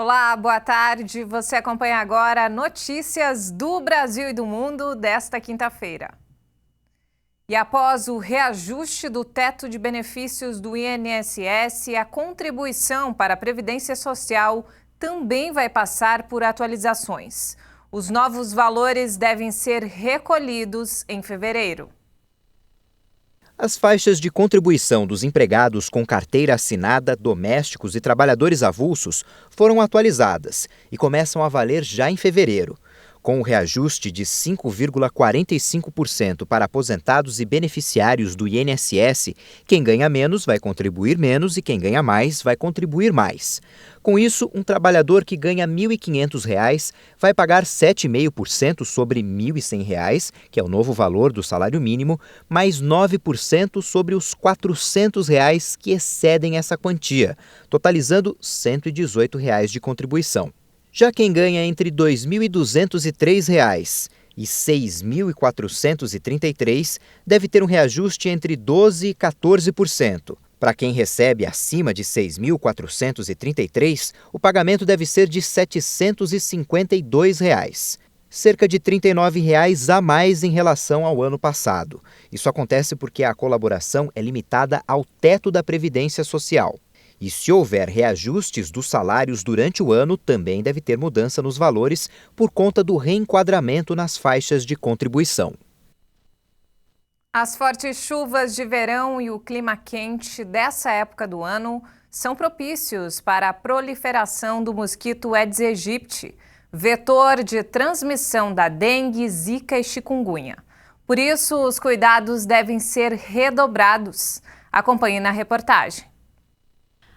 Olá, boa tarde. Você acompanha agora notícias do Brasil e do mundo desta quinta-feira. E após o reajuste do teto de benefícios do INSS, a contribuição para a Previdência Social também vai passar por atualizações. Os novos valores devem ser recolhidos em fevereiro. As faixas de contribuição dos empregados com carteira assinada, domésticos e trabalhadores avulsos foram atualizadas e começam a valer já em fevereiro. Com o reajuste de 5,45% para aposentados e beneficiários do INSS, quem ganha menos vai contribuir menos e quem ganha mais vai contribuir mais. Com isso, um trabalhador que ganha R$ 1.500 vai pagar 7,5% sobre R$ 1.100, que é o novo valor do salário mínimo, mais 9% sobre os R$ 400 que excedem essa quantia, totalizando R$ 118 de contribuição. Já quem ganha entre R$ 2.203 e R$ 6.433 deve ter um reajuste entre 12% e 14%. Para quem recebe acima de R$ 6.433, o pagamento deve ser de R$ 752. Cerca de R$ 39 a mais em relação ao ano passado. Isso acontece porque a colaboração é limitada ao teto da Previdência Social. E se houver reajustes dos salários durante o ano, também deve ter mudança nos valores por conta do reenquadramento nas faixas de contribuição. As fortes chuvas de verão e o clima quente dessa época do ano são propícios para a proliferação do mosquito Aedes aegypti, vetor de transmissão da dengue, zika e chikungunya. Por isso, os cuidados devem ser redobrados. Acompanhe na reportagem.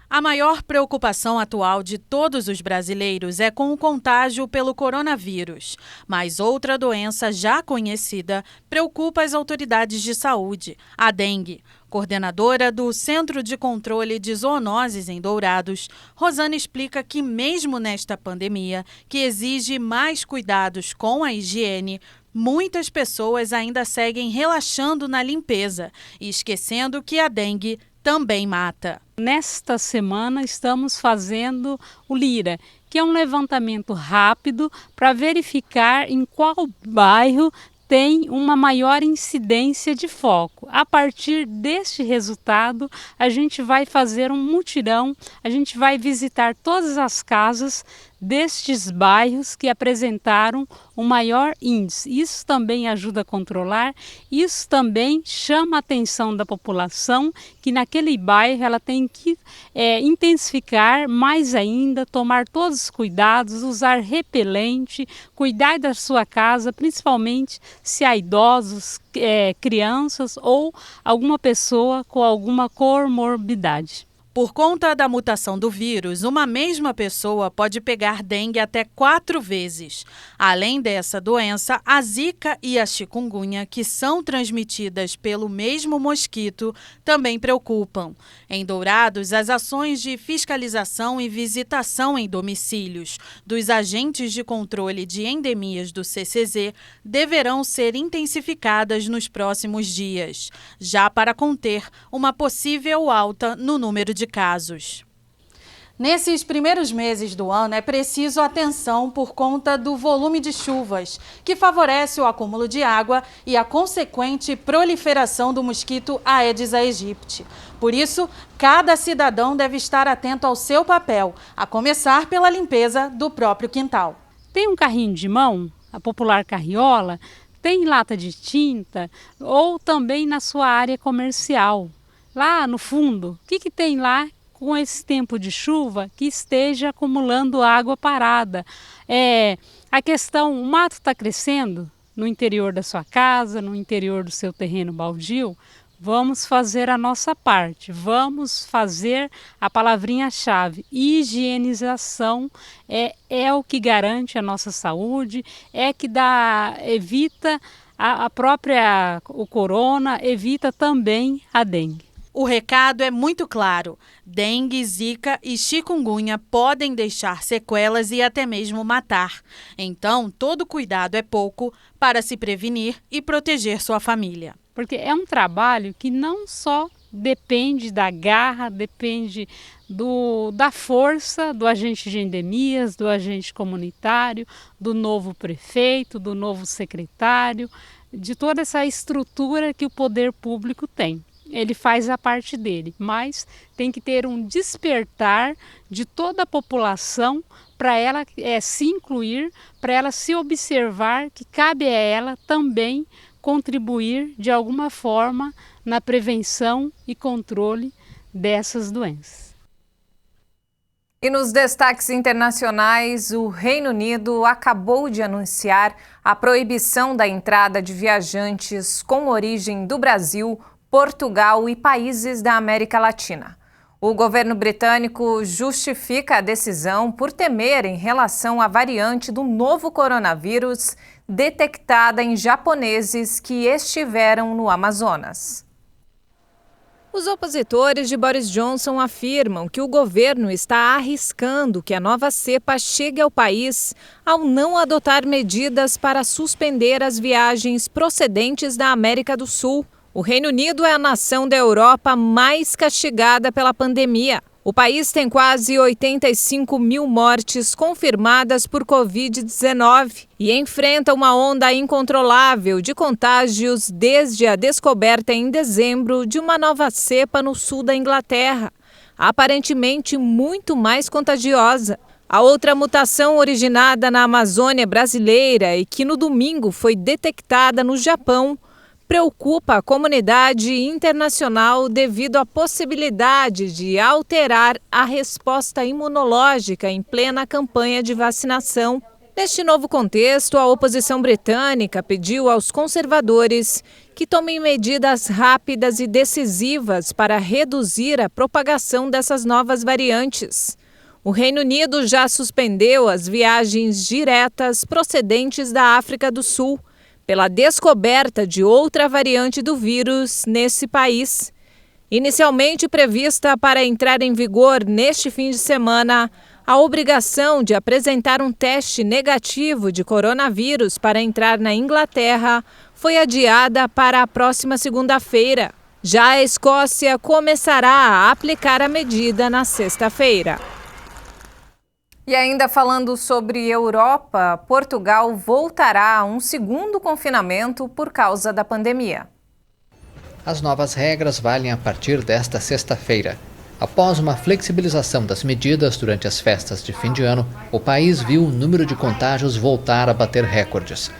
A maior preocupação atual de todos os brasileiros é com o contágio pelo coronavírus. Mas outra doença já conhecida preocupa as autoridades de saúde, a dengue. Coordenadora do Centro de Controle de Zoonoses em Dourados, Rosana explica que mesmo nesta pandemia, que exige mais cuidados com a higiene, muitas pessoas ainda seguem relaxando na limpeza e esquecendo que a dengue também mata. Nesta semana estamos fazendo o Lira, que é um levantamento rápido para verificar em qual bairro tem uma maior incidência de foco. A partir deste resultado, a gente vai fazer um mutirão, a gente vai visitar todas as casas destes bairros que apresentaram o maior índice. Isso também ajuda a controlar, isso também chama a atenção da população que naquele bairro ela tem que intensificar mais ainda, tomar todos os cuidados, usar repelente, cuidar da sua casa, principalmente se há idosos, crianças ou alguma pessoa com alguma comorbidade. Por conta da mutação do vírus, uma mesma pessoa pode pegar dengue até 4 vezes. Além dessa doença, a zika e a chikungunya, que são transmitidas pelo mesmo mosquito, também preocupam. Em Dourados, as ações de fiscalização e visitação em domicílios dos agentes de controle de endemias do CCZ deverão ser intensificadas nos próximos dias, já para conter uma possível alta no número de casos. Nesses primeiros meses do ano é preciso atenção por conta do volume de chuvas, que favorece o acúmulo de água e a consequente proliferação do mosquito Aedes aegypti. Por isso, cada cidadão deve estar atento ao seu papel, a começar pela limpeza do próprio quintal. Tem um carrinho de mão, a popular carriola, tem lata de tinta ou também na sua área comercial. Lá no fundo, o que tem lá com esse tempo de chuva que esteja acumulando água parada? A questão, o mato está crescendo no interior da sua casa, no interior do seu terreno baldio. Vamos fazer a nossa parte, vamos fazer a palavrinha-chave. Higienização é o que garante a nossa saúde, que evita o corona, evita também a dengue. O recado é muito claro. Dengue, zika e chikungunya podem deixar sequelas e até mesmo matar. Então, todo cuidado é pouco para se prevenir e proteger sua família. Porque é um trabalho que não só depende da garra, depende da força do agente de endemias, do agente comunitário, do novo prefeito, do novo secretário, de toda essa estrutura que o poder público tem. Ele faz a parte dele, mas tem que ter um despertar de toda a população para ela se incluir, para ela se observar que cabe a ela também contribuir de alguma forma na prevenção e controle dessas doenças. E nos destaques internacionais, o Reino Unido acabou de anunciar a proibição da entrada de viajantes com origem do Brasil, Portugal e países da América Latina. O governo britânico justifica a decisão por temer em relação à variante do novo coronavírus detectada em japoneses que estiveram no Amazonas. Os opositores de Boris Johnson afirmam que o governo está arriscando que a nova cepa chegue ao país ao não adotar medidas para suspender as viagens procedentes da América do Sul. O Reino Unido é a nação da Europa mais castigada pela pandemia. O país tem quase 85 mil mortes confirmadas por Covid-19 e enfrenta uma onda incontrolável de contágios desde a descoberta em dezembro de uma nova cepa no sul da Inglaterra, aparentemente muito mais contagiosa. A outra mutação originada na Amazônia brasileira e que no domingo foi detectada no Japão preocupa a comunidade internacional devido à possibilidade de alterar a resposta imunológica em plena campanha de vacinação. Neste novo contexto, a oposição britânica pediu aos conservadores que tomem medidas rápidas e decisivas para reduzir a propagação dessas novas variantes. O Reino Unido já suspendeu as viagens diretas procedentes da África do Sul, pela descoberta de outra variante do vírus nesse país. Inicialmente prevista para entrar em vigor neste fim de semana, a obrigação de apresentar um teste negativo de coronavírus para entrar na Inglaterra foi adiada para a próxima segunda-feira. Já a Escócia começará a aplicar a medida na sexta-feira. E ainda falando sobre Europa, Portugal voltará a um segundo confinamento por causa da pandemia. As novas regras valem a partir desta sexta-feira. Após uma flexibilização das medidas durante as festas de fim de ano, o país viu o número de contágios voltar a bater recordes.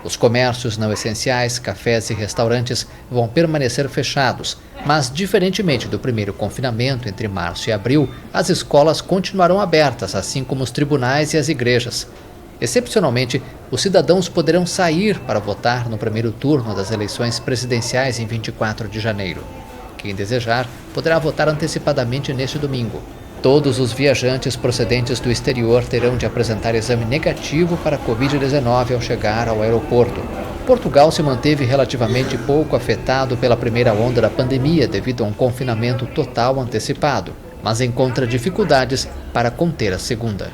Os comércios não essenciais, cafés e restaurantes vão permanecer fechados, mas, diferentemente do primeiro confinamento entre março e abril, as escolas continuarão abertas, assim como os tribunais e as igrejas. Excepcionalmente, os cidadãos poderão sair para votar no primeiro turno das eleições presidenciais em 24 de janeiro. Quem desejar poderá votar antecipadamente neste domingo. Todos os viajantes procedentes do exterior terão de apresentar exame negativo para a Covid-19 ao chegar ao aeroporto. Portugal se manteve relativamente pouco afetado pela primeira onda da pandemia devido a um confinamento total antecipado, mas encontra dificuldades para conter a segunda.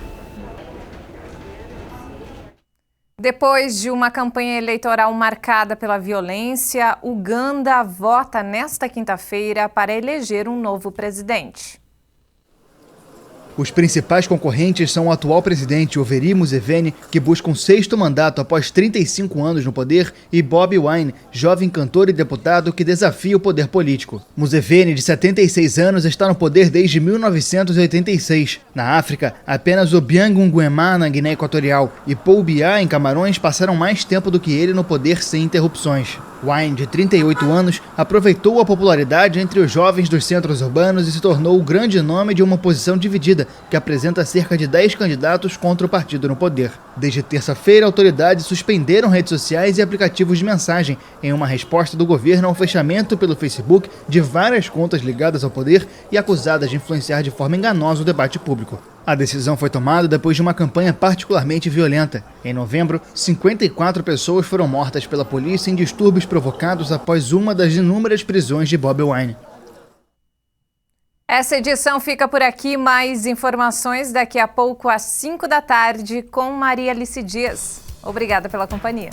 Depois de uma campanha eleitoral marcada pela violência, Uganda vota nesta quinta-feira para eleger um novo presidente. Os principais concorrentes são o atual presidente Yoweri Museveni, que busca um sexto mandato após 35 anos no poder, e Bobi Wine, jovem cantor e deputado que desafia o poder político. Museveni, de 76 anos, está no poder desde 1986. Na África, apenas Obiang Nguema, na Guiné Equatorial, e Paul Biya, em Camarões, passaram mais tempo do que ele no poder sem interrupções. Wine, de 38 anos, aproveitou a popularidade entre os jovens dos centros urbanos e se tornou o grande nome de uma oposição dividida, que apresenta cerca de 10 candidatos contra o partido no poder. Desde terça-feira, autoridades suspenderam redes sociais e aplicativos de mensagem em uma resposta do governo ao fechamento pelo Facebook de várias contas ligadas ao poder e acusadas de influenciar de forma enganosa o debate público. A decisão foi tomada depois de uma campanha particularmente violenta. Em novembro, 54 pessoas foram mortas pela polícia em distúrbios provocados após uma das inúmeras prisões de Bobi Wine. Essa edição fica por aqui. Mais informações daqui a pouco às 5 da tarde com Maria Alice Dias. Obrigada pela companhia.